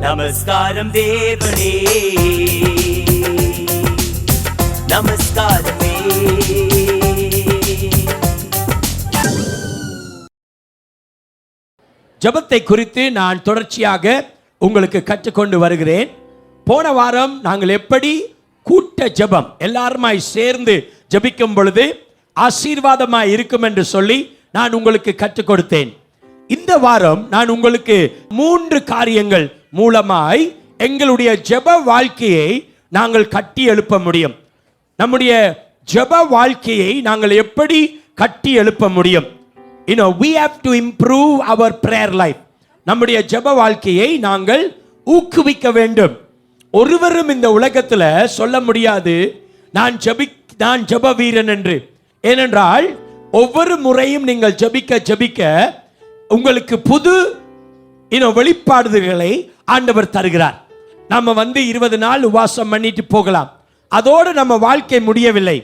நமஸ்காரம் தேவனே, நமஸ்காரமே. ஜெபத்தை குறித்து நான் தொடர்ச்சியாக உங்களுக்கு கற்றுக்கொண்டு வருகிறேன். போன வாரம் நாங்கள் எப்படி கூட்ட ஜெபம் எல்லாருமாய் சேர்ந்து ஜெபிக்கும் பொழுது ஆசீர்வாதமாய் இருக்கும் என்று சொல்லி நான் உங்களுக்கு கற்றுக் கொடுத்தேன். இந்த வாரம் நான் உங்களுக்கு 3 காரியங்கள் மூலமாய் எங்களுடைய ஜெப வாழ்க்கையை நாங்கள் கட்டி எழுப்ப முடியும். நம்முடைய ஜெப வாழ்க்கையை நாங்கள் எப்படி கட்டி எழுப்ப முடியும்? we have to improve our prayer life. நம்முடைய ஜெப வாழ்க்கையை நாங்கள் ஊக்குவிக்க வேண்டும். ஒருவரும் இந்த உலகத்தில் சொல்ல முடியாது நான் ஜெப வீரன் என்று. ஏனென்றால் ஒவ்வொரு முறையும் நீங்கள் ஜெபிக்க உங்களுக்கு புது வெளிப்பாடுகளை ஆண்டவர் தருகிறார். நம்ம 20 நாள் உபவாசம் பண்ணிட்டு போகலாம், அதோடு நம்ம வாழ்க்கை முடியவில்லை.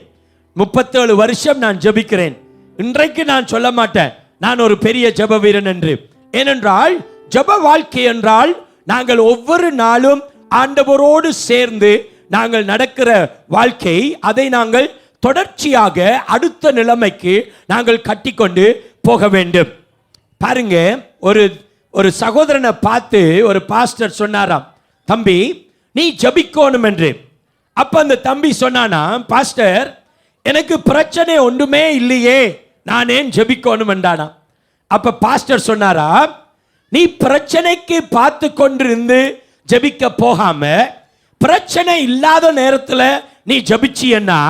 37 வருஷம் நான் ஜெபிக்கிறேன், இன்றைக்கு நான் சொல்ல மாட்டேன் நான் ஒரு பெரிய ஜெப வீரன் என்று. ஏனென்றால் ஜெப வாழ்க்கை என்றால் நாங்கள் ஒவ்வொரு நாளும் ஆண்டவரோடு சேர்ந்து நாங்கள் நடக்கிற வாழ்க்கை. அதை நாங்கள் தொடர்ச்சியாக அடுத்த நிலைமைக்கு நாங்கள் கட்டிக்கொண்டு போக வேண்டும். பாருங்க, ஒரு சகோதரனை பார்த்து ஒரு பாஸ்டர் சொன்னாராம், தம்பி நீ ஜெபிக்கணும் என்று. அப்ப அந்த தம்பி சொன்னானா, பாஸ்டர் எனக்கு பிரச்சனை ஒன்றுமே இல்லையே, நான் ஏன் ஜெபிக்கணும் என்றானா. அப்ப பாஸ்டர் சொன்னாரா, நீ பிரச்சனைக்கு பார்த்து கொண்டிருந்து ஜெபிக்க போகாம பிரச்சனை இல்லாத நேரத்தில் நீ ஜெபிச்சியன்னா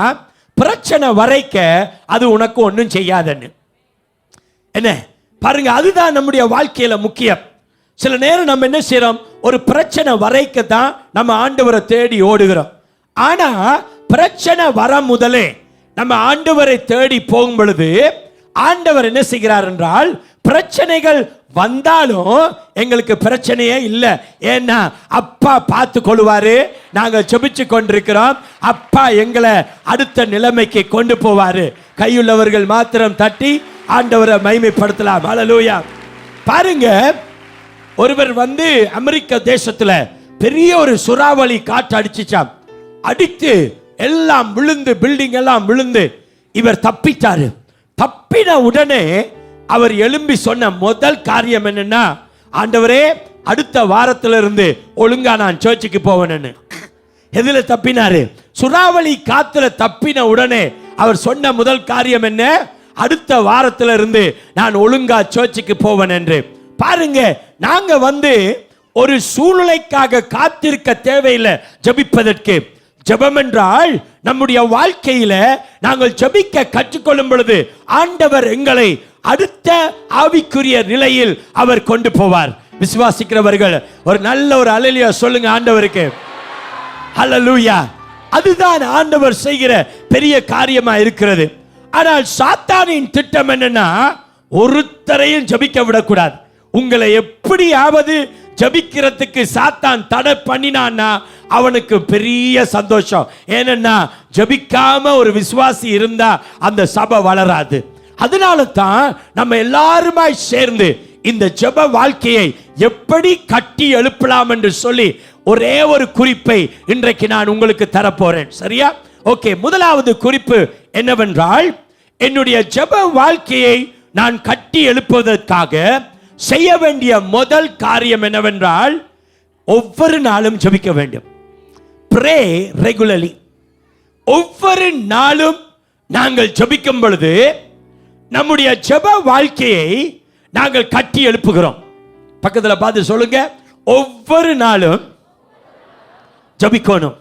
பிரச்சனை வரைக்க அது உனக்கு ஒன்றும் செய்யாதுன்னு. என்ன பாருங்க, அதுதான் நம்முடைய வாழ்க்கையில முக்கியம். சில நேரம் நம்ம என்ன செய்யறோம், ஒரு பிரச்சனை வரைக்க தான் நம்ம ஆண்டவரை தேடி ஓடுகிறோம். ஆனா பிரச்சனை வர முதலே நம்ம ஆண்டவரை தேடி போகும் பொழுது ஆண்டவர் என்ன செய்கிறார் என்றால், பிரச்சனைகள் வந்தாலும் எங்களுக்கு பிரச்சனையே இல்லை. ஏன்னா அப்பா பார்த்து கொள்வாரு, நாங்கள் ஜெபிச்சு கொண்டிருக்கிறோம், அப்பா எங்களை அடுத்த நிலைமைக்கு கொண்டு போவாரு. கையுள்ளவர்கள் மாத்திரம் தட்டி ஆண்டவரை மகிமைப்படுத்தலாம். ஹல்லேலூயா. பாருங்க, ஒருவர் அமெரிக்க தேசத்துல பெரிய ஒரு சூறாவளி காற்று அடிச்சுச்சாம். அடித்து எல்லாம் விழுந்து, பில்டிங் எல்லாம் விழுந்து இவர் தப்பித்தாரு. தப்பின உடனே அவர் எழும்பி சொன்ன முதல் காரியம் என்னன்னா, ஆண்டவரே அடுத்த வாரத்திலிருந்து ஒழுங்கா நான் சர்ச்சுக்கு போவேன்னு. எதுல தப்பினாரு? சூறாவளி காத்துல தப்பின உடனே அவர் சொன்ன முதல் காரியம் என்ன? அடுத்த வாரத்திலிருந்து நான் ஒழுங்கா சர்ச்சுக்கு போவேன் என்று. பாருங்க, நாங்க ஒரு சூழ்நிலைக்காக காத்திருக்க தேவையில்லை ஜெபிப்பதற்கு. ஜெபம் என்றால் நம்முடைய வாழ்க்கையில நாங்கள் ஜெபிக்க கற்றுக்கொள்ளும் பொழுது ஆண்டவர் எங்களை அடுத்த ஆவிக்குரிய நிலையில் அவர் கொண்டு போவார். விசுவாசிக்கிறவர்கள் ஒரு நல்ல ஒரு அல்லேலூயா சொல்லுங்க ஆண்டவருக்கு. ஹல்லேலூயா. அதுதான் ஆண்டவர் செய்கிற பெரிய காரியமா இருக்கிறது. ஆனால் சாத்தானின் திட்டம் என்னன்னா, ஒருத்தரையும் ஜெபிக்க விடக்கூடாது. உங்களை எப்படியாவது ஜெபிக்கிறதுக்கு சாத்தான் தடை பண்ணினான்னா அவனுக்கு பெரிய சந்தோஷம். ஏன்னா ஜெபிக்காம ஒரு விசுவாசி இருந்தா அந்த சபை வளராது. அதனால தான் நம்ம எல்லாருமாய் சேர்ந்து இந்த ஜெப வாழ்க்கையை எப்படி கட்டி எழுப்பலாம் என்று சொல்லி ஒரே ஒரு குறிப்பை இன்றைக்கு நான் உங்களுக்கு தரப்போறேன். சரியா? ஓகே. முதலாவது குறிப்பு என்னவென்றால், என்னுடைய ஜெப வாழ்க்கையை நான் கட்டி எழுப்புவதற்காக செய்ய வேண்டிய முதல் காரியம் என்னவென்றால், ஒவ்வொரு நாளும் ஜெபிக்க வேண்டும். Pray regularly. ஒவ்வொரு நாளும் நாங்கள் ஜெபிக்கும் பொழுது நம்முடைய ஜெப வாழ்க்கையை நாங்கள் கட்டி எழுப்புகிறோம். பக்கத்தில் பார்த்து சொல்லுங்க, ஒவ்வொரு நாளும் ஜெபிக்கணும்.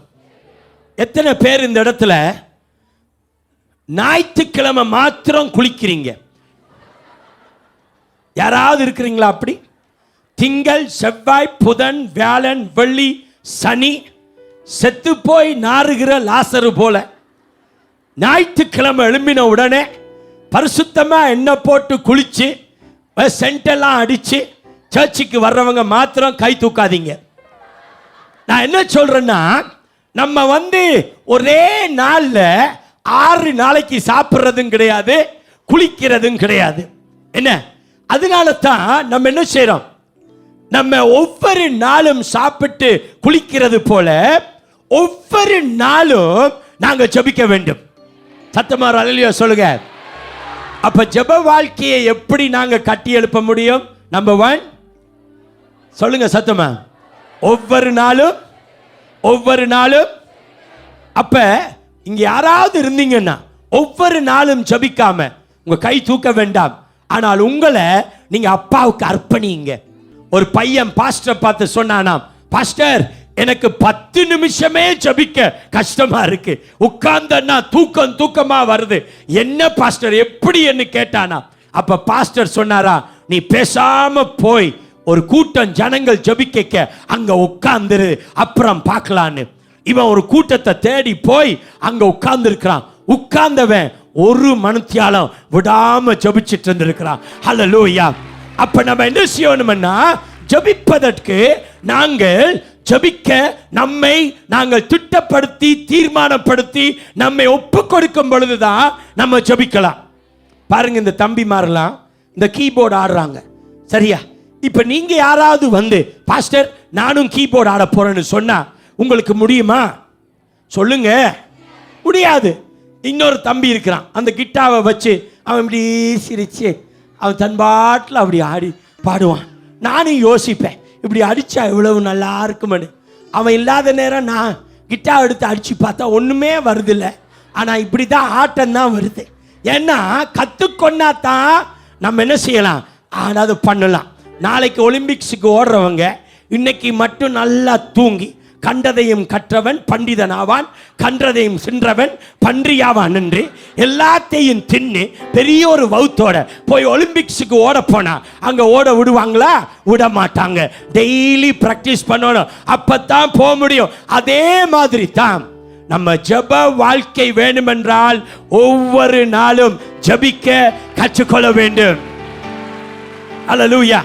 எத்தனை பேர் இந்த இடத்துல ஞாயிற்றுக்கிழமை மாத்திரம் குளிக்கிறீங்க? யாராவது இருக்கிறீங்களா அப்படி? திங்கள், செவ்வாய், புதன், வியாழன், வெள்ளி, சனி செத்து போய் நாறுகிற லாசரு போல ஞாயிற்றுக்கிழமை எழும்பின உடனே பரிசுத்தமா எண்ணெய் போட்டு குளிச்சு சென்டெல்லாம் அடிச்சு சர்ச்சுக்கு வர்றவங்க மாத்திரம் கை தூக்காதீங்க. நான் என்ன சொல்றேன்னா, நம்ம ஒரே நாள்ல 6 நாளைக்கு சாப்பிட்றதும் கிடையாது, குளிக்கிறதும் கிடையாது. என்ன? அதனால தான் நம்ம என்ன செய்யறோம், நம்ம ஒவ்வொரு நாளும் சாப்பிட்டு குளிக்கிறது போல ஒவ்வொரு நாளும் நாங்க ஜெபிக்க வேண்டும். சத்தமா அல்லேலூயா சொல்லுங்க. அப்ப ஜெப வாழ்க்கையை எப்படி நாங்க கட்டி எழுப்ப முடியும்? நம்பர் 1 சொல்லுங்க சத்தமா. ஒவ்வொரு நாளும். அப்ப இங்க யாராவது இருந்தீங்கன்னா ஒவ்வொரு நாளும் ஜெபிக்காம உங்க கை தூக்க வேண்டாம். ஆனால் உங்களை நீங்க அப்பாவுக்கு அர்ப்பணிங்க. ஒரு பையன் பாஸ்டர் பார்த்து சொன்னானாம், பாஸ்டர் எனக்கு 10 நிமிஷமே ஜெபிக்க கஷ்டமா இருக்கு, உட்கார்ந்தன்னா தூக்கமா வருது, என்ன பாஸ்டர் எப்படி என்று கேட்டானா. அப்ப பாஸ்டர் சொன்னாரா, நீ பேசாம போய் ஒரு கூட்டம் ஜனங்கள் ஜெபிக்க அங்க உட்கார்ந்துரு, அப்புறம் பார்க்கலான்னு. இவன் ஒரு கூட்டத்தை தேடி போய் அங்க உட்கார்ந்து இருக்கிறான். உட்கார்ந்தவன் ஒரு மணித்தியாலம் விடாம ஜெபிச்சிட்டு இருந்திருக்கிறான். ஹல்லேலூயா. அப்ப நம்ம என்ன செய்யணும்னா, ஜெபிப்பதற்கு நாங்கள் ஜெபிக்க நம்மை நாங்கள் திட்டப்படுத்தி தீர்மானப்படுத்தி நம்மை ஒப்பு கொடுக்கும் பொழுதுதான் நம்ம ஜெபிக்கலாம். பாருங்க, இந்த தம்பிமாரெல்லாம் இந்த கீபோர்டு ஆடுறாங்க, சரியா? இப்ப நீங்க யாராவது வந்து பாஸ்டர் நானும் கீபோர்டு ஆட போறேன்னு சொன்னா உங்களுக்கு முடியுமா? சொல்லுங்க, முடியாது. இன்னொரு தம்பி இருக்கிறான், அந்த கிட்டாவை வச்சு அவன் இப்படி சிரிச்சு அவன் தன் பாட்டில் அப்படி ஆடி பாடுவான். நானும் யோசிப்பேன், இப்படி அடிச்சா இவ்வளவு நல்லா இருக்குமென்னு. அவன் இல்லாத நேரம் நான் கிட்டா எடுத்து அடிச்சு பார்த்தா ஒண்ணுமே வருதில்ல. ஆனா இப்படி தான் ஆட்டம் தான் வருது. ஏன்னா கத்துக்கொண்டா தான் நம்ம என்ன செய்யலாம், ஆனால் அது பண்ணலாம். நாளைக்கு ஒலிம்பிக்ஸுக்கு ஓடுறவங்க இன்னைக்கு மட்டும் நல்லா தூங்கி கண்டதையும் கற்றவன் பண்டிதன் ஆவான், கன்றதையும் சென்றவன் பன்றியாவான் என்று எல்லாத்தையும் தின்னு பெரிய ஒரு வவுத்தோட போய் ஒலிம்பிக்ஸுக்கு ஓட போனா அங்க ஓட விடுவாங்களா? விட மாட்டாங்க. டெய்லி பிராக்டிஸ் பண்ணணும், அப்பத்தான் போக முடியும். அதே மாதிரி தான் நம்ம ஜெப வாழ்க்கை வேண்டுமென்றால் ஒவ்வொரு நாளும் ஜெபிக்க கற்றுக்கொள்ள வேண்டும். அல்லேலூயா.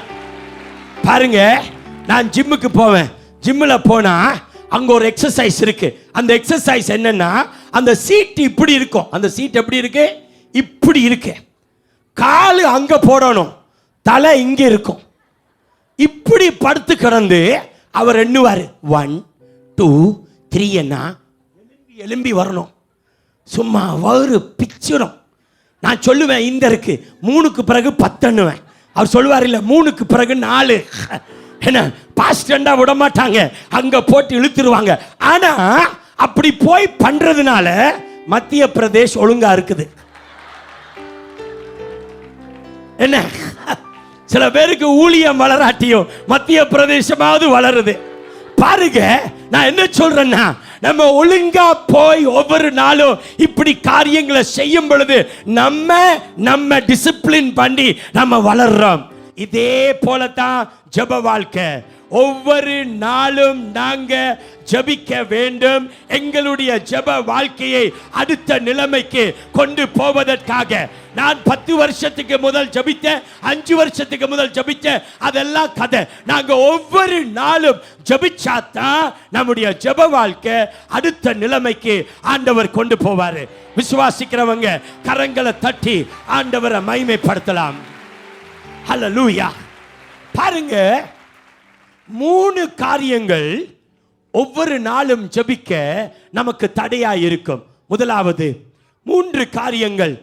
பாருங்க, நான் ஜிம்முக்கு போவேன். ஜிம்மில் போனா அங்க ஒரு எக்ஸசைஸ் இருக்கு. அந்த எக்ஸசைஸ் என்னன்னா, அந்த சீட் இப்படி இருக்கும். அந்த சீட் எப்படி இருக்கு? இப்படி இருக்கு. காலு அங்க போடணும், தலை இங்க இருக்கும். இப்படி படுத்து கிடந்து அவர் எண்ணுவாரு, 1 2 3 என்ன எலும்பி வரணும். சும்மா வயிறு பிச்சிடும். நான் சொல்லுவேன் இந்த இருக்கு 3க்கு பிறகு 10 எண்ணுவேன். அவர் சொல்லுவார் இல்ல 3க்கு பிறகு 4. என்ன பாஸ்டண்டா விட மாட்டாங்க, அங்க போட்டு இழுத்துருவாங்க. ஆனா அப்படி போய் பண்றதுனால மத்திய பிரதேஷ் ஒழுங்கா இருக்குது. என்ன சில பேருக்கு ஊழியம் வளராட்டியும் மத்திய பிரதேசமாவது வளருது. பாருங்க, நான் என்ன சொல்றேன்னா, நம்ம ஒழுங்கா போய் ஒவ்வொரு நாளும் இப்படி காரியங்களை செய்யும் பொழுது நம்ம டிசிப்ளின் பண்ணி நம்ம வளர்றோம். இதே போலதான் ஜெப வாழ்க்கை. ஒவ்வொரு நாளும் நாங்க ஜெபிக்க வேண்டும். எங்களுடைய ஜெப வாழ்க்கையை அடுத்த நிலைமைக்கு கொண்டு போவதற்காக. நான் 10 வருஷத்துக்கு முதல் ஜெபித்தேன், 5 வருஷத்துக்கு முதல் ஜெபித்தேன், அதெல்லாம் கதை. நாங்க ஒவ்வொரு நாளும் ஜெபிச்சாதான் நம்முடைய ஜெப வாழ்க்கை அடுத்த நிலைமைக்கு ஆண்டவர் கொண்டு போவாரு. விசுவாசிக்கிறவங்க கரங்களை தட்டி ஆண்டவரை மகிமைப்படுத்தலாம். ஹல்லேலூயா. பாருங்க, 3 காரியங்கள் ஒவ்வொரு நாளும் ஜெபிக்க நமக்கு தடையா இருக்கும். முதலாவது 3 காரியங்கள்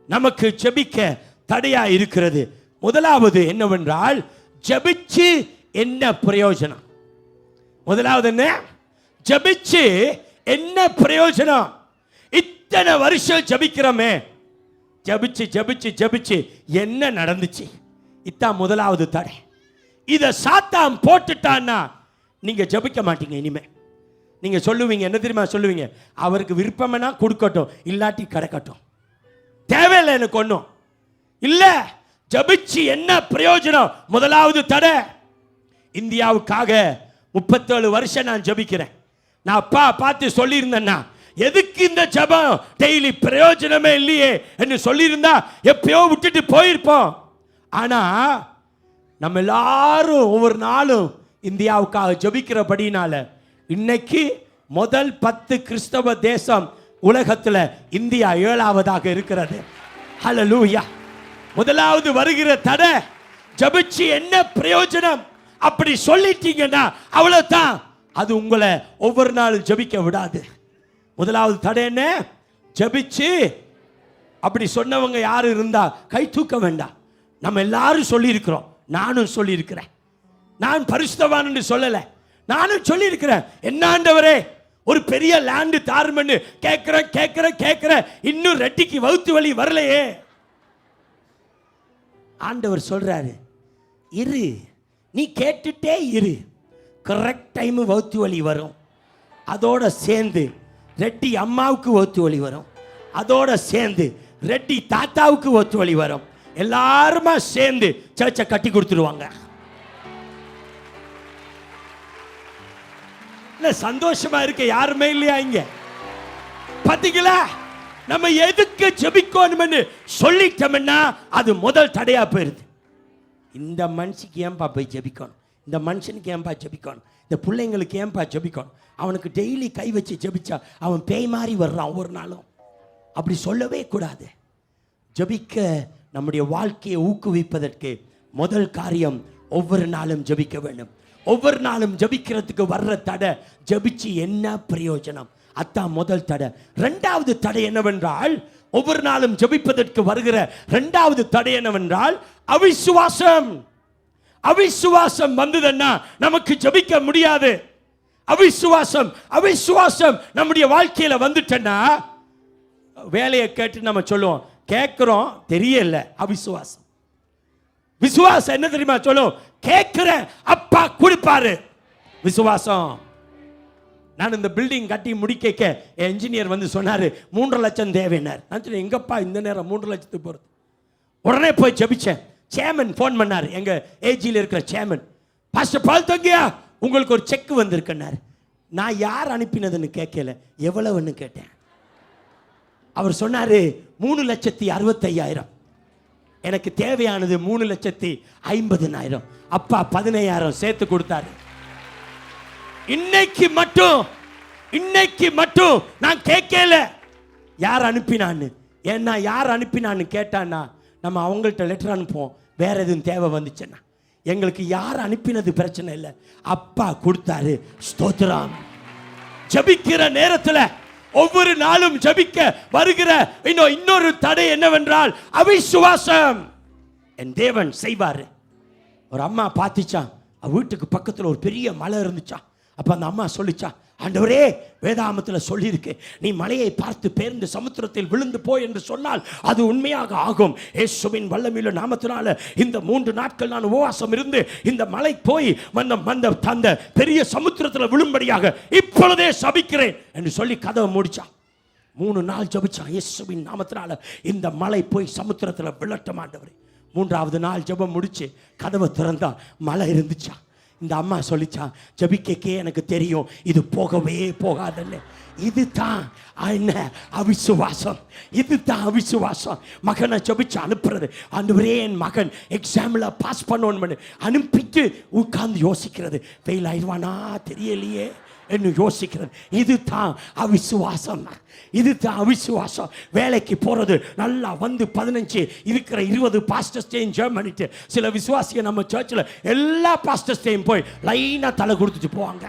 நமக்கு ஜெபிக்க தடையா இருக்கிறது. முதலாவது என்னவென்றால், ஜெபிச்சு என்ன பிரயோஜனம்? முதலாவது என்ன? ஜெபிச்சு என்ன பிரயோஜனம்? இத்தனை வருஷம் ஜெபிக்கிறோமே, ஜெபிச்சு ஜெபிச்சு ஜெபிச்சு என்ன நடந்துச்சு? இதான் முதலாவது தடை. இதை சாத்தான் போட்டுட்டான்னா நீங்க ஜெபிக்க மாட்டீங்க. இனிமே நீங்க சொல்லுவீங்க, என்ன தெரியுமா சொல்லுவீங்க? அவருக்கு விருப்பம்னா கொடுக்கட்டும், இல்லாட்டி கிடக்கட்டும், தேவையில்லை எனக்கு ஒன்றும் இல்ல. ஜெபிச்சு என்ன பிரயோஜனம்? முதலாவது தடை. இந்தியாவுக்காக 37 வருஷம் நான் ஜெபிக்கிறேன். நான் அப்பா பார்த்து சொல்லியிருந்தேன்னா, எதுக்கு இந்த ஜெபம் டெய்லி, பிரயோஜனமே இல்லையே என்று சொல்லியிருந்தா எப்பயோ விட்டுட்டு போயிருப்போம். ஆனா நம்ம எல்லாரும் ஒவ்வொரு நாளும் இந்தியாவுக்காக ஜெபிக்கிறபடினால இன்னைக்கு முதல் 10 கிறிஸ்தவ தேசம் உலகத்தில் இந்தியா 7ஆவதாக இருக்கிறது. ஹல்லேலூயா. முதலாவது வருகிற தடை, ஜெபிச்சு என்ன பிரயோஜனம்? அப்படி சொல்லிட்டீங்கன்னா அவ்வளவுதான். அது உங்களை ஒவ்வொரு நாளும் ஜெபிக்க விடாது. முதலாவது தடை என்ன? ஜெபிச்சு அப்படி சொன்னவங்க யாரு இருந்தா கை தூக்க வேண்டாம். நம்ம எல்லாரும் சொல்லி இருக்கிறோம், நானும் சொல்லி இருக்கிறேன். நான் பரிசுத்தவான் என்று சொல்லல, நானும் சொல்லி இருக்கிறேன். என்ன ஆண்டவரே, ஒரு பெரிய லேண்ட் தாருமன்னு கேட்கிறேன், இன்னும் ரெட்டிக்கு வகுத்து வழி வரலையே. ஆண்டவர் சொல்றாரு, இரு, நீ கேட்டுட்டே இரு, கரெக்ட் டைம் வகுத்து வழி வரும். அதோட சேர்ந்து ரெட்டி அம்மாவுக்கு வகுத்து வழி வரும், அதோட சேர்ந்து ரெட்டி தாத்தாவுக்கு வகுத்து வழி வரும். எல்லாருமா சேர்ந்து சர்ச்சை கட்டி கொடுத்துருவாங்க. சந்தோஷமா இருக்க யாருமே இல்லையா இங்க? பாத்தீங்களா? நம்ம எதுக்கு ஜெபிக்கணும்னு சொல்லிட்டோம்னா அது முதல் தடையா போயிருது. இந்த மனுஷனுக்கு ஏன்பா போய் ஜெபிக்கணும், இந்த மனுஷனுக்கு ஏன்பா ஜெபிக்கணும், இந்த பிள்ளைங்களுக்கு ஏன்பா ஜெபிக்கணும், அவனுக்கு டெய்லி கை வச்சு ஜெபிச்சா அவன் பேய் மாதிரி வர்றான் ஒவ்வொரு நாளும். அப்படி சொல்லவே கூடாது. ஜெபிக்க நம்முடைய வாழ்க்கையை ஊக்குவிப்பதற்கு முதல் காரியம் ஒவ்வொரு நாளும் ஜெபிக்க வேண்டும். ஒவ்வொரு நாளும் ஜெபிக்கிறதுக்கு வர்ற தடை, ஜெபிச்சு என்ன பிரயோஜனம், அதான் முதல் தடை. இரண்டாவது தடை என்னவென்றால், ஒவ்வொரு நாளும் ஜெபிப்பதற்கு வருகிற இரண்டாவது தடை என்னவென்றால் அவிசுவாசம். அவிசுவாசம் வந்ததுன்னா நமக்கு ஜெபிக்க முடியாது. அவிசுவாசம் நம்முடைய வாழ்க்கையில வந்துட்டேன்னா வேலையை கேட்டு நம்ம சொல்லுவோம், கேட்கிறோம் தெரியல. அவிசுவாசம். விசுவாசம் என்ன தெரியுமா சொல்லும்? கேட்கிற அப்பா கொடுப்பாரு. விசுவாசம். நான் இந்த பில்டிங் கட்டி முடிக்க என்ஜினியர் வந்து சொன்னாரு 3 லட்சம் தேவைன்னார். நான் சொன்னேன், எங்கப்பா இந்த நேரம் 3 லட்சத்துக்கு போறது? உடனே போய் ஜெபிச்சேன். சேர்மன் போன் பண்ணாரு, எங்க ஏஜியில் இருக்கிற சேர்மன், பாஸ்டர் பால் தங்கியா உங்களுக்கு ஒரு செக் வந்திருக்குன்னாரு. நான் யார் அனுப்பினதுன்னு கேட்கல, எவ்வளவுன்னு கேட்டேன். அவர் சொன்னாரு 3,65,000. எனக்கு தேவையானது 3,50,000. அப்பா 15,000 சேர்த்து கொடுத்தாரு. இன்னைக்கு மட்டும் நான் கேட்கல யார் அனுப்பினான்னு. ஏன்னா யார் அனுப்பினான்னு கேட்டான்னா நம்ம அவங்கள்ட்ட லெட்டர் அனுப்புவோம். வேற எதுவும் தேவை வந்துச்சுன்னா எங்களுக்கு யார் அனுப்பினது பிரச்சனை இல்லை, அப்பா கொடுத்தாரு. ஸ்தோத்திரம். ஜெபிக்கிற நேரத்தில் ஒவ்வொரு நாளும் ஜெபிக்க வருகிற இன்னொரு தடை என்னவென்றால் அவிசுவாசம். என் தேவன் செய்வாரு. ஒரு அம்மா பார்த்துச்சான், வீட்டுக்கு பக்கத்தில் ஒரு பெரிய மலை இருந்துச்சான். அப்ப அந்த அம்மா சொல்லிச்சா, ஆண்டவரே வேதாமத்தில் சொல்லியிருக்கு, நீ மலையை பார்த்து பேர்ந்து சமுத்திரத்தில் விழுந்து போய் என்று சொன்னால் அது உண்மையாக ஆகும். இயேசுவின் வல்லமையுள்ள நாமத்தினால இந்த 3 நாட்கள் நான் உபவாசம் இருந்து இந்த மலை போய் அந்த பெரிய சமுத்திரத்தில் விழும்படியாக இப்பொழுதே சபிக்கிறேன் என்று சொல்லி கதவை முடிச்சான். 3 நாள் ஜெபிச்சான். இயேசுவின் நாமத்தினால இந்த மலை போய் சமுத்திரத்தில் விழட்டும் ஆண்டவரே. 3வது நாள் ஜெபம் முடிச்சு கதவை திறந்தா மலை இருந்துச்சா. இந்த அம்மா சொல்லிச்சான், ஜெபிக்கே எனக்கு தெரியும் இது போகவே போகாதல்ல. இதுதான் என்ன அவிசுவாசம். இதுதான் அவிசுவாசம். மகனை ஜெபிச்சு அனுப்புறது. ஆண்டவரே என் மகன் எக்ஸாம்ல பாஸ் பண்ணணும் அனுப்பிட்டு உட்கார்ந்து யோசிக்கிறது, ஃபெயில் ஆயிடுவானா தெரியலையே என்று யோசிக்கிறது. இதுதான் அவிசுவாசம். இதுதான் அவிசுவாசம். வேலைக்கு போறது நல்லா வந்து 15 இருக்கிற 20 பாஸ்டர்ஸ்டையும் ஜெபம் பண்ணிட்டு சில விசுவாசிகள் நம்ம சர்ச்சில் எல்லா பாஸ்டர்ஸ்டையும் போய் லைனா தலை கொடுத்துட்டு போவாங்க.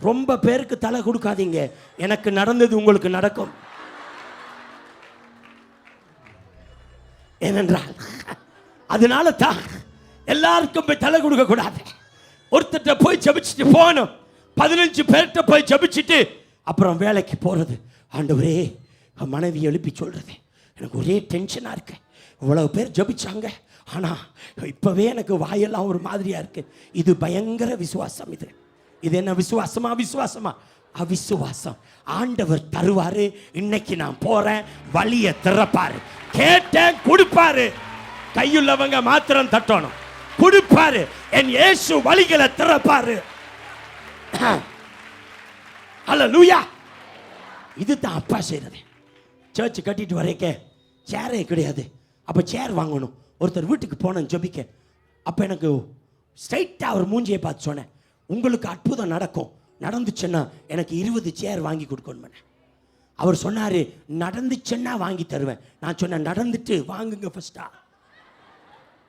ரொம்ப பேருக்கு தலை கொடுக்காதீங்க. எனக்கு நடந்தது உங்களுக்கு நடக்கும். ஏனென்றால் அதனால தான் எல்லாருக்கும் போய் தலை கொடுக்க கூடாது. ஒருத்தட்ட போய் ஜெபிச்சுட்டு போகணும். 15 பேர்கிட்ட போய் ஜெபிச்சுட்டு அப்புறம் வேலைக்கு போறது. ஆண்டவரே, மனைவி எழுப்பி சொல்றது, எனக்கு ஒரே டென்ஷனா இருக்கு. இவ்வளவு பேர் ஜெபிச்சாங்க, ஆனா இப்பவே எனக்கு வாயெல்லாம் ஒரு மாதிரியா இருக்கு. இது பயங்கர விசுவாசம். இது என்ன விசுவாசமா? அவிசுவாசம். ஆண்டவர் தருவாரு. இன்னைக்கு நான் போறேன், வழியை திறப்பாரு. கேட்டேன், கொடுப்பாரு. கையுள்ளவங்க மாத்திரம் தட்டணும். கொடுப்பாரு. என் இயேசு வழிகளை திறப்பாரு. ஹல்லேலூயா. இதுதான் அப்பா செய்யறது. சர்ச் கட்டிட்டு வரைக்க சேரே கிடையாது. அப்ப சேர் வாங்கணும். ஒருத்தர் வீட்டுக்கு போனேன் ஜெபிக்க. அப்ப எனக்கு ஸ்ட்ரைட்டா அவர் மூஞ்சியை பார்த்து சொன்னேன், உங்களுக்கு அற்புதம் நடக்கும். நடந்துச்சுன்னா எனக்கு 20 சேர் வாங்கி கொடுக்கணும். அவர் சொன்னாரு, நடந்துச்சுன்னா வாங்கி தருவேன். நான் சொன்னேன், நடந்துட்டு வாங்குங்க ஃபர்ஸ்டா.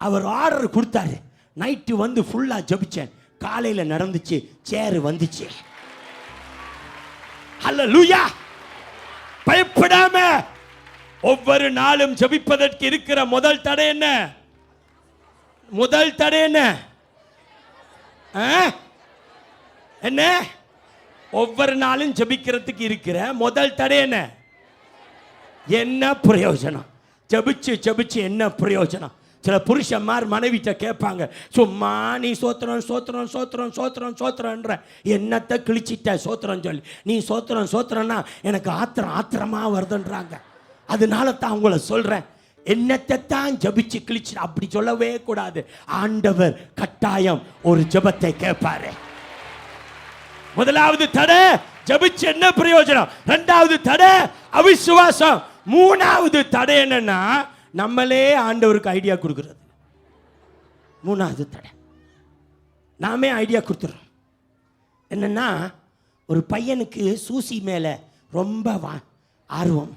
அவர் ஆர்டர் கொடுத்தாரு. நைட்டு வந்து ஃபுல்லா ஜெபிச்சேன், காலையில நடந்துச்சு, சேர் வந்துச்சு. ஹல்லேலூயா. பயப்படாம ஒவ்வொரு நாளும் ஜெபிப்பதற்கு இருக்கிற முதல் தடை என்ன? முதல் தடை என்ன? என்ன? ஒவ்வொரு நாளும் ஜெபிக்கிறதுக்கு இருக்கிற முதல் தடை என்ன? என்ன பிரயோஜனம்? ஜெபிச்சு ஜெபிச்சு என்ன பிரயோஜனம்? சில புருஷன்மார் மனைவிட்ட கேட்பாங்க, சும்மா நீ சோத்திரம் சோத்திரம் சோத்திரம் சோத்திரம் சோத்திரன்ற, என்னத்தை கிழிச்சிட்ட சோத்திரம் சொல்லி, நீ சோத்திரம் சோத்திரம்னா எனக்கு ஆத்திரம் ஆத்திரமா வருதுன்றாங்க. அதனால தான் உங்களை சொல்றேன், என்னத்தை தான் ஜபிச்சு கிழிச்சு அப்படி சொல்லவே கூடாது. ஆண்டவர் கட்டாயம் ஒரு ஜெபத்தை கேட்பாரு. முதலாவது தடை ஜபிச்சு என்ன பிரயோஜனம், இரண்டாவது தடை அவிசுவாசம், மூணாவது தடை என்னன்னா நம்மளே ஆண்டவருக்கு ஐடியா கொடுக்கிறது. மூணாவது தடை நாமே ஐடியா கொடுத்துறோம். என்னன்னா ஒரு பையனுக்கு சூசி மேல ரொம்ப ஆர்வம்,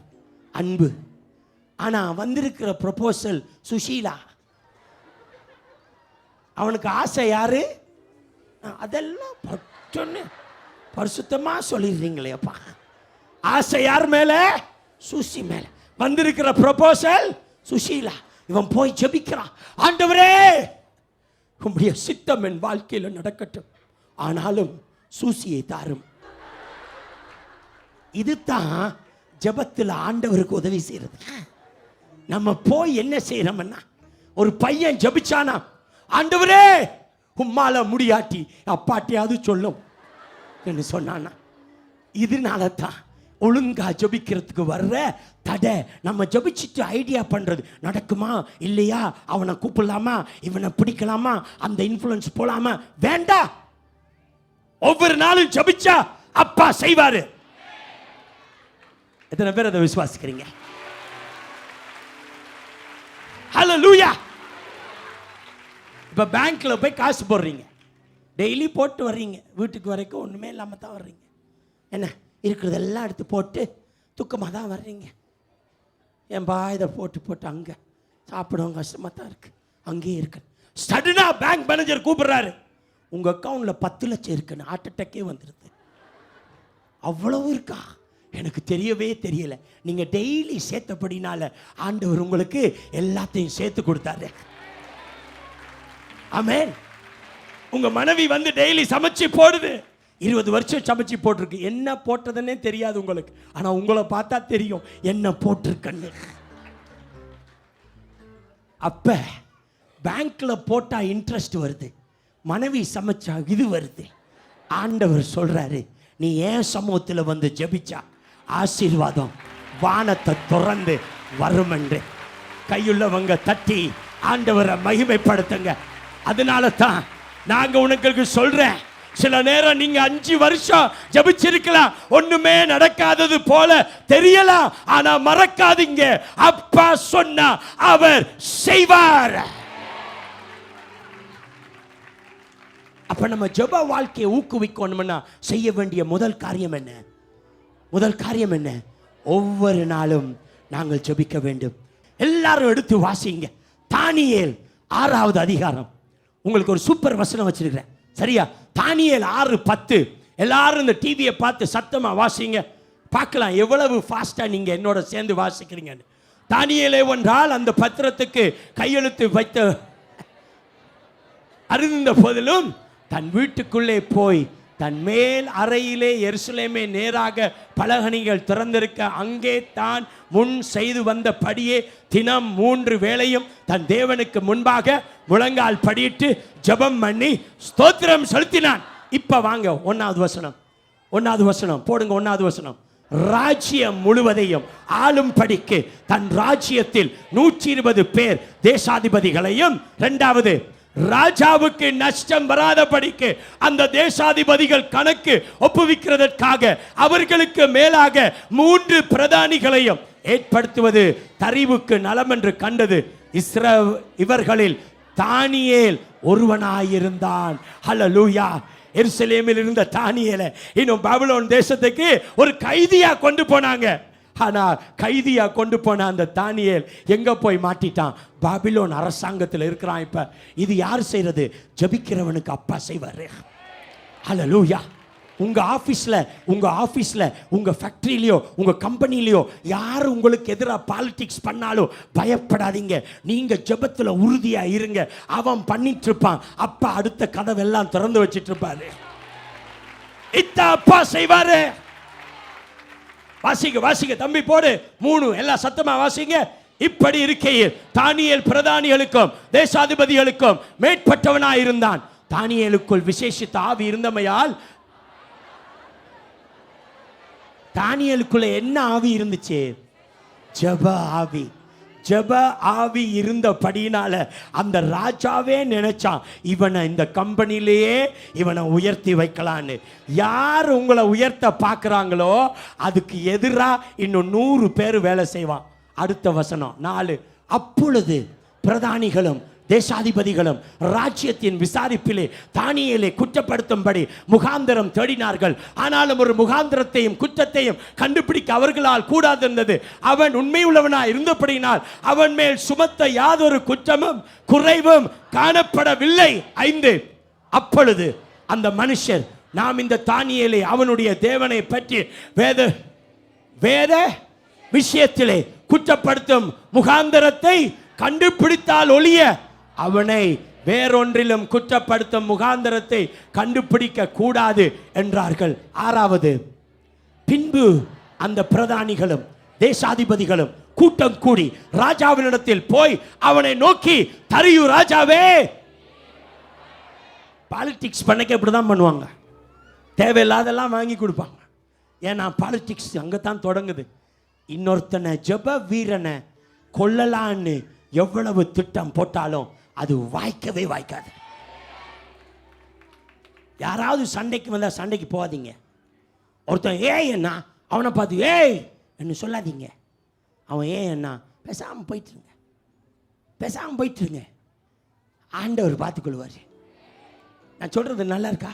அன்பு. ஆனா வந்திருக்கிற ப்ரொபோசல் சுஷீலா. அவனுக்கு ஆசை யாரு? அதெல்லாம் பரிசுத்தமா சொல்லிடுறீங்களேப்பா. ஆசை யார் மேல? சுஷி மேல. வந்திருக்கிற ப்ரொபோசல் சுஷீலா. இவன் போய் ஜெபிக்கிறான், ஆண்டவரே உம்முடைய சித்தம் என் வாழ்க்கையில் நடக்கட்டும், ஆனாலும் சூசியை தாரும். இதுதான் ஜெபத்தில் ஆண்டவருக்கு உதவி செய்யறது. நம்ம போய் என்ன செய்யறோம்னா, ஒரு பையன் ஜெபிச்சானா, ஆண்டவரே உம்மால முடியாட்டி அப்பாட்டியாவது சொல்லும் என்று சொன்னானா. இதனால தான் ஒழுங்கா ஜெபிக்கிறதுக்கு வர்ற தடை. நம்ம ஜெபிச்சுட்டு ஐடியா பண்றது, நடக்குமா இல்லையா, அவனை கூப்பிடலாமா, இவனை பிடிக்கலாமா, அந்த இன்ஃப்ளூயன்ஸ் போலாமா, வேண்டாம். ஒவ்வொரு நாளும் ஜெபிச்சா அப்பா செய்வாரு. எத்தனை பேர் அதை விசுவாசிக்கிறீங்க? ஹல்லேலூயா. இப்ப பேங்க்ல போய் காசு போடுறீங்க, டெய்லி போட்டு வர்றீங்க, வீட்டுக்கு வரைக்கும் ஒண்ணுமே இல்லாம தான் வர்றீங்க. என்ன இருக்கிறதெல்லாம் எடுத்து போட்டு துக்கமாக தான் வர்றீங்க. ஏன்பா இதை போட்டு போட்டு அங்கே சாப்பிடவும் கஷ்டமாக தான் இருக்கு, அங்கேயே இருக்கு. சடனா பேங்க் மேனேஜர் கூப்பிடுறாரு, உங்க அக்கௌண்ட்ல 10 லட்சம் இருக்குன்னு. ஹார்ட் அட்டாக்கே வந்துடுது. அவ்வளவு இருக்கா? எனக்கு தெரியவே தெரியல. நீங்க டெய்லி சேர்த்தபடினால ஆண்டவர் உங்களுக்கு எல்லாத்தையும் சேர்த்து கொடுத்தாரு. ஆமென். உங்க மனைவி வந்து டெய்லி சமைச்சு போடுது, 20 வருஷம் சமைச்சு போட்டிருக்கு. என்ன போட்டதுன்னே தெரியாது உங்களுக்கு, ஆனா உங்களை பார்த்தா தெரியும் என்ன போட்டிருக்கன்னு. அப்ப பேங்க்ல போட்டா இன்ட்ரெஸ்ட் வருது, மனைவி சமைச்சா இது வருது. ஆண்டவர் சொல்றாரு, நீ ஏன் சமூகத்தில் வந்து ஜெபிச்சா ஆசீர்வாதம் வானத்தை திறந்து வரும் என்று. கையுள்ளவங்க தட்டி ஆண்டவரை மகிமைப்படுத்துங்க. அதனால தான் நாங்க உங்களுக்கு சொல்றேன், சில நேரம் நீங்க 5 வருஷம் ஜெபிச்சிருக்கலாம், ஒண்ணுமே நடக்காதது போல தெரியலாம். ஆனா மறக்காதீங்க, அப்பா சொன்னா அவர் செய்வார். அப்ப நம்ம ஜெப வாழ்க்கையை ஊக்குவிக்கணும்னா செய்ய வேண்டிய முதல் காரியம் என்ன? முதல் காரியம் என்ன? ஒவ்வொரு நாளும் நாங்கள் ஜெபிக்க வேண்டும். எல்லாரும் எடுத்து வாசிங்க. தானியேல் 6வது அதிகாரம். உங்களுக்கு ஒரு சூப்பர் வசனம் வச்சிருக்கிறேன், சரியா? தானியேல் 6:10. எல்லாரும் இந்த டிவியை பார்த்து சத்தமா வாசிங்க, பார்க்கலாம் எவ்வளவு ஃபாஸ்டா நீங்க என்னோட சேர்ந்து வாசிக்கிறீங்கன்னு. தானியேலே ஒன்றால் அந்த பத்திரத்துக்கு கையெழுத்து வைத்த அறிந்த போதிலும் தன் வீட்டுக்குள்ளே போய் தன் மேல் அறையிலே எருசலேமே நேராக பலகணிகள் திறந்திருக்க அங்கே தான் முன் செய்து வந்தபடியே தினம் 3 வேளையும் தன் தேவனுக்கு முன்பாக முழங்கால் படியிட்டு ஜெபம் பண்ணி ஸ்தோத்திரம் செலுத்தினான். இப்ப வாங்க 1வது வசனம். 1வது வசனம் போடுங்க. 1வது வசனம். ராஜ்யம் முழுவதையும் ஆளும்படிக்கு தன் ராஜ்யத்தில் 120 பேர் தேசாதிபதிகளையும், 2வது ராஜாவுக்கு நஷ்டம் வராதபடிக்கு அந்த தேசாதிபதிகள் கணக்கு ஒப்புவிக்கிறதற்காக அவர்களுக்கு மேலாக 3 பிரதானிகளையும் ஏற்படுத்துவது தரிவுக்கு நலம் என்று கண்டது. இவர்களில் தானியேல் ஒருவனாயிருந்தான். ஹல்லேலூயா. எருசலேமில் இருந்த தானியேலை இன்னும் பாபிலோன் தேசத்துக்கு ஒரு கைதியா கொண்டு போனாங்க. ஆனா கைதியா கொண்டு போன அந்த தானியேல் எங்க போய் மாட்டிட்டான்? பாபிலோன் அரசாங்கத்தில் இருக்கிறான். இப்ப இது யார் செய்யறது? ஜெபிக்கிறவனுக்கு அப்பா செய்வாரு. ஹல்லேலூயா. உங்க ஆபீஸ்ல உங்க ஃபேக்டரியிலயோ உங்க கம்பெனிலயோ யார் உங்களுக்கு எதிராக பாலிடிக்ஸ் பண்ணாலும் பயப்படாதீங்க. நீங்க ஜெபத்துல உறுதியா இருங்க. அவன் பண்ணிட்டு இருப்பான், அப்பா அடுத்த கதவெல்லாம் திறந்து வச்சிட்டு இருப்பாரு. இத்த அப்பா செய்வாரு. வாசிங்க தம்பி, போடு 3 எல்லாம் சத்தமா வாசிங்க. இப்படி இருக்கையில் தானியேல் பிரதானிகளுக்கும் தேசாதிபதிகளுக்கும் மேற்பட்டவனாய் இருந்தான். தானியேலுக்குள் விசேஷித்த ஆவி இருந்தமையால், தானியேலுக்குள்ள என்ன ஆவி இருந்துச்சு? ஜெப ஆவி. ஜெப ஆவி இருந்தபடினால அந்த ராஜாவே நினைச்சான், இவனை இந்த கம்பெனிலேயே இவனை உயர்த்தி வைக்கலான்னு. யார் உங்களை உயர்த்த பார்க்குறாங்களோ அதுக்கு எதிராக இன்னும் 100 பேர் வேலை செய்வான். அடுத்த வசனம் 4. அப்பொழுது பிரதானிகளும் தேசாதிபதிகளும் ராஜ்யத்தின் விசாரிப்பிலே தானியேலை குற்றப்படுத்தும்படி முகாந்திரம் தேடினார்கள். ஆனாலும் ஒரு முகாந்திரத்தையும் குற்றத்தையும் கண்டுபிடிக்க அவர்களால் கூடாதிருந்தது. அவன் உண்மையுள்ளவனாய் இருந்தபடியினால் அவன் மேல் சுமத்த யாதொரு குற்றமும் குறைவும் காணப்படவில்லை. 5. அப்பொழுது அந்த மனுஷர், நாம் இந்த தானியேலை அவனுடைய தேவனை பற்றி வேத விஷயத்திலே குற்றப்படுத்தும் முகாந்திரத்தை கண்டுபிடித்தால் ஒழிய அவனை வேறொன்றிலும் குற்றப்படுத்தும் முகாந்திரத்தை கண்டுபிடிக்க கூடாது என்றார்கள். 6. பின்பு அந்த பிரதானிகளும் தேசாதிபதிகளும் கூட்டம் கூடி ராஜாவினிடத்தில் போய் அவனை நோக்கி, தரியு ராஜாவே. பாலிடிக்ஸ் பண்ணக்க இப்படிதான் பண்ணுவாங்க. தேவையில்லாதெல்லாம் வாங்கி கொடுப்பாங்க. ஏன்னா பாலிடிக்ஸ் அங்கத்தான் தொடங்குது. இன்னொருத்தனை ஜெப வீரனை கொல்லலான்னு எவ்வளவு திட்டம் போட்டாலும் அது வாய்க்கவே வாய்க்காது. யாராவது சண்டைக்கு வந்தா சண்டைக்கு போகாதீங்க. ஒருத்தன் ஏய் என்ன அவனை பார்த்து ஏய் என்ன சொல்லாதீங்க. அவன் ஏன் என்ன பேசாமல் போயிட்டுருங்க. ஆண்டவர் பார்த்துக்கொள்வார். நான் சொல்றது நல்லா இருக்கா?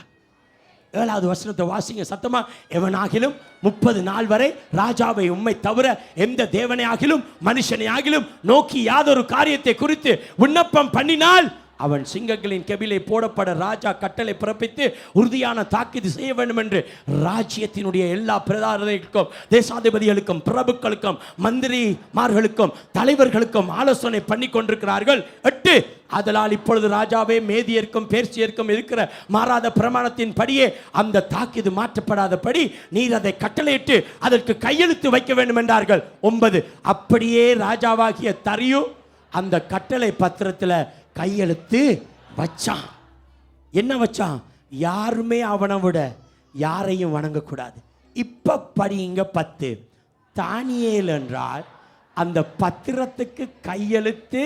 7வது வசனத்தை வாசிங்க சத்தமா. எவனாகிலும் 30 நாள் வரை ராஜாவை உம்மை தவிர எந்த தேவனை ஆகிலும் மனுஷனை ஆகிலும் நோக்கி யாதொரு காரியத்தை குறித்து விண்ணப்பம் பண்ணினால் அவன் சிங்கங்களின் கெபிலை போடப்பட ராஜா கட்டளை பிறப்பித்து உறுதியான தாக்கீது செய்ய வேண்டும் என்று ராஜ்யத்தினுடைய எல்லா பிரதானிகளுக்கும் தேசாதிபதிகளுக்கும் பிரபுக்களுக்கும் மந்திரிமார்களுக்கும் தலைவர்களுக்கும் ஆலோசனை பண்ணி கொண்டிருக்கிறார்கள். 8. அதனால் இப்பொழுது ராஜாவே மேதியர்க்கும் பேர்சியர்க்கும் இருக்கிற மாறாத பிரமாணத்தின் படியே அந்த தாக்கீது மாற்றப்படாதபடி நீர் அதை கட்டளையிட்டு அதற்கு கையெழுத்து வைக்க வேண்டும் என்றார்கள். 9. அப்படியே ராஜாவாகிய தரியு அந்த கட்டளை பத்திரத்தில் கையெழுத்து வச்சான். என்ன வச்சான்? யாருமே அவனை விட யாரையும் வணங்கக்கூடாது. இப்ப படிங்க 10. தானியேல் என்றால் அந்த பத்திரத்துக்கு கையெழுத்து.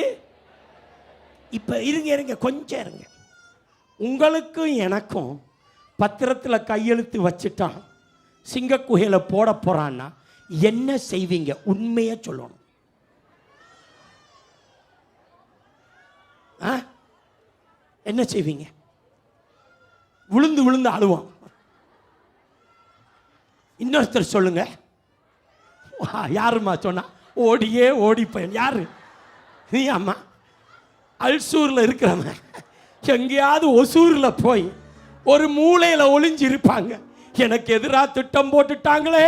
இப்ப இருங்க கொஞ்சம் இருங்க. உங்களுக்கும் எனக்கும் பத்திரத்தில் கையெழுத்து வச்சுட்டான், சிங்க குகையில போட போறான்னா என்ன செய்வீங்க? உண்மையை சொல்லணும். என்ன செய்வீங்க? விழுந்து அழுவான். இன்னொருத்தர் சொல்லுங்க. யாருமா சொன்னா? ஓடி போய் யாரு? நீ அம்மா. அல்சூர்ல இருக்கிறவன் எங்கேயாவது ஒசூர்ல போய் ஒரு மூலையில ஒளிஞ்சு இருப்பாங்க. எனக்கு எதிராக திட்டம் போட்டுட்டாங்களே,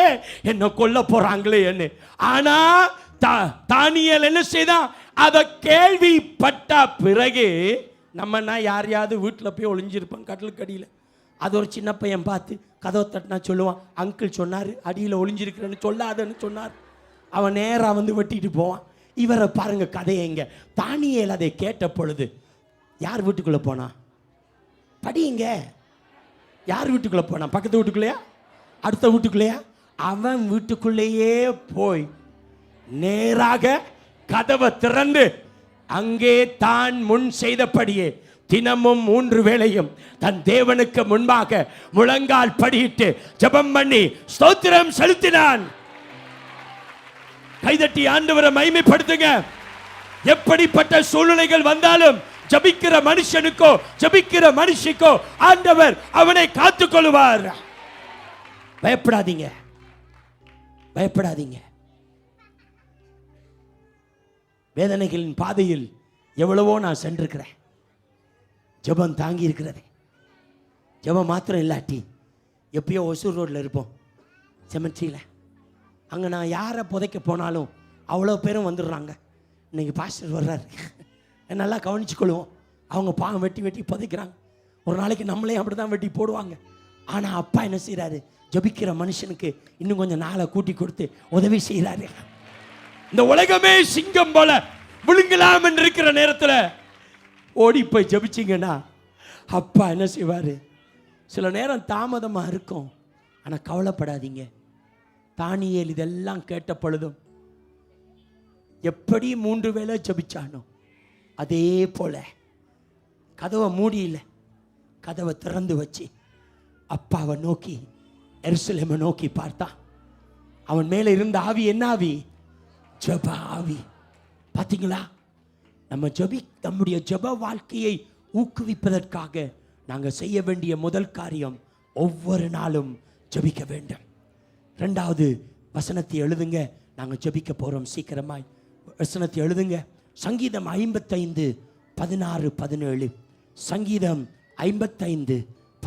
என்ன கொல்ல போறாங்களே என்ன. ஆனா தானியேல் என்ன செய்தான்? அதை கேள்விப்பட்ட பிறகு நம்மனா யாரையாவது வீட்டில் போய் ஒளிஞ்சிருப்பான் கட்டிலுக்கு அடியில். அது ஒரு சின்ன பையன் பார்த்து கதவை தட்டினா சொல்லுவான், அங்கிள் சொன்னார் அடியில் ஒளிஞ்சிருக்கிறேன்னு சொல்லாதன்னு சொன்னார். அவன் நேராக வந்து வெட்டிட்டு போவான். இவரை பாருங்க கதையை. எங்க தானியேல் அதை கேட்ட பொழுது யார் வீட்டுக்குள்ளே போனா? படியுங்க. யார் வீட்டுக்குள்ளே போனா? பக்கத்து வீட்டுக்குள்ளேயா? அடுத்த வீட்டுக்குள்ளேயா? அவன் வீட்டுக்குள்ளேயே போய் நேராக கதவை திறந்து அங்கே தான் முன் செய்தபடியே தினமும் 3 வேளையும் தன் தேவனுக்கு முன்பாக முழங்கால் படியிட்டு ஜெபம் பண்ணி ஸ்தோத்திரம் செலுத்தினான். கைதட்டி ஆண்டவரை மகிமைப்படுத்துங்க. எப்படிப்பட்ட சூழ்நிலைகள் வந்தாலும் ஜபிக்கிற மனுஷனுக்கோ ஜபிக்கிற மனுஷிக்கோ ஆண்டவர் அவனை காத்துக் கொள்வார். பயப்படாதீங்க. வேதனைகளின் பாதையில் எவ்வளவோ நான் சென்றிருக்கிறேன். ஜெபம் தாங்கி இருக்கிறது. ஜெபம் மாத்திரம் இல்லாட்டி எப்பயோ ஒசூர் ரோட்டில் இருப்போம், செமெட்ரியில். அங்கே நான் யாரை புதைக்க போனாலும் அவ்வளோ பேரும் வந்துடுறாங்க. இன்னைக்கு பாஸ்டர் வர்றாரு, நல்லா கவனிச்சுக்கொள்வோம். அவங்க பாவம் வெட்டி வெட்டி புதைக்கிறாங்க. ஒரு நாளைக்கு நம்மளே அப்படி தான் வெட்டி போடுவாங்க. ஆனால் அப்பா என்ன செய்கிறாரு? ஜபிக்கிற மனுஷனுக்கு இன்னும் கொஞ்சம் நாளை கூட்டி கொடுத்து உதவி செய்கிறாரு. இந்த உலகமே சிங்கம் போல விழுங்கலாம் என்று இருக்கிற நேரத்தில் ஓடி போய் ஜபிச்சிங்கன்னா அப்பா என்ன செய்வார்? சில நேரம் தாமதமாக இருக்கும், ஆனால் கவலைப்படாதீங்க. தானியேல் இதெல்லாம் கேட்ட பொழுதும் எப்படி 3 வேளை ஜபிச்சானோ அதே போல கதவை மூடியில்லை, கதவை திறந்து வச்சு அப்பாவை நோக்கி எருசலேமை நோக்கி பார்த்தான். அவன் மேலே இருந்த ஆவி என்ன ஆவி? ஜெப ஆவி. பார்த்தீங்களா? நம்முடைய ஜெப வாழ்க்கையை ஊக்குவிப்பதற்காக நாங்கள் செய்ய வேண்டிய முதல் காரியம் ஒவ்வொரு நாளும் ஜெபிக்க வேண்டும். 2வது வசனத்தை எழுதுங்க, நாங்கள் ஜெபிக்க போகிறோம். சீக்கிரமாய் வசனத்தை எழுதுங்க. சங்கீதம் 55 16 17. சங்கீதம் 55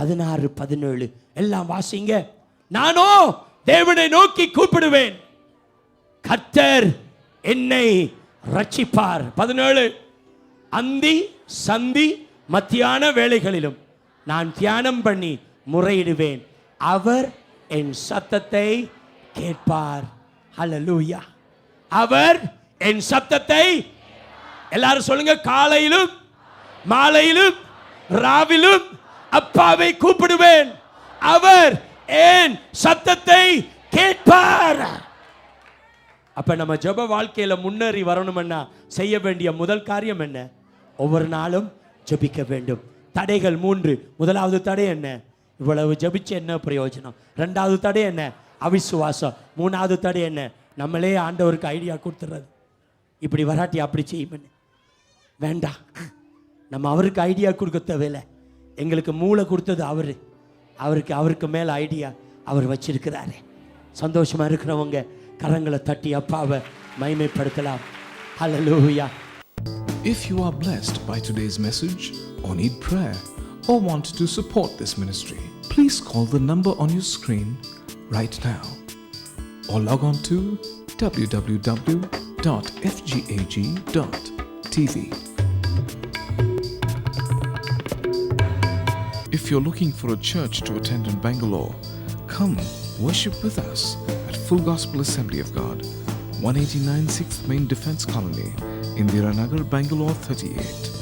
16 17 எல்லாம் வாசிங்க. நானோ தேவனை நோக்கி கூப்பிடுவேன், கர்த்தர் என்னை ரட்சிப்பார். 17 அந்தி சந்தி மத்தியான வேளைகளிலும் நான் தியானம் பண்ணி முறையிடுவேன், அவர் என் சத்தத்தை கேட்பார். ஹல்லேலூயா. அவர் என் சத்தத்தை, எல்லாரும் சொல்லுங்க, காலையிலும் மாலையிலும் ராவிலும் அப்பாவை கூப்பிடுவேன், அவர் என் சத்தத்தை கேட்பார். அப்ப நம்ம ஜெப வாழ்க்கையில முன்னேறி வரணும்னா செய்ய வேண்டிய முதல் காரியம் என்ன? ஒவ்வொரு நாளும் ஜெபிக்க வேண்டும். தடைகள் 3. முதலாவது தடை என்ன? இவ்வளவு ஜெபிச்சு என்ன பிரயோஜனம்? 2வது தடை என்ன? அவிசுவாசம். 3வது தடை என்ன? நம்மளே ஆண்டவருக்கு ஐடியா கொடுத்துறது, இப்படி வராட்டி அப்படி செய்யுமே. வேண்டாம், நம்ம அவருக்கு ஐடியா கொடுக்க தேவையில்லை. எங்களுக்கு மூளை கொடுத்தது அவருக்கு மேலே ஐடியா அவர் வச்சிருக்கிறாரு. சந்தோஷமா இருக்கிறவங்க கரங்களை தட்டி அப்பாவை மகிமைப்படுத்தலாம். ஹல்லேலூயா. If you are blessed by today's message or need prayer or want to support this ministry, please call the number on your screen right now or log on to www.fgag.tv. If you're looking for a church to attend in Bangalore, come worship with us at Full Gospel Assembly of God, 189 6th Main Defense Colony, Indira Nagar, Bangalore 38.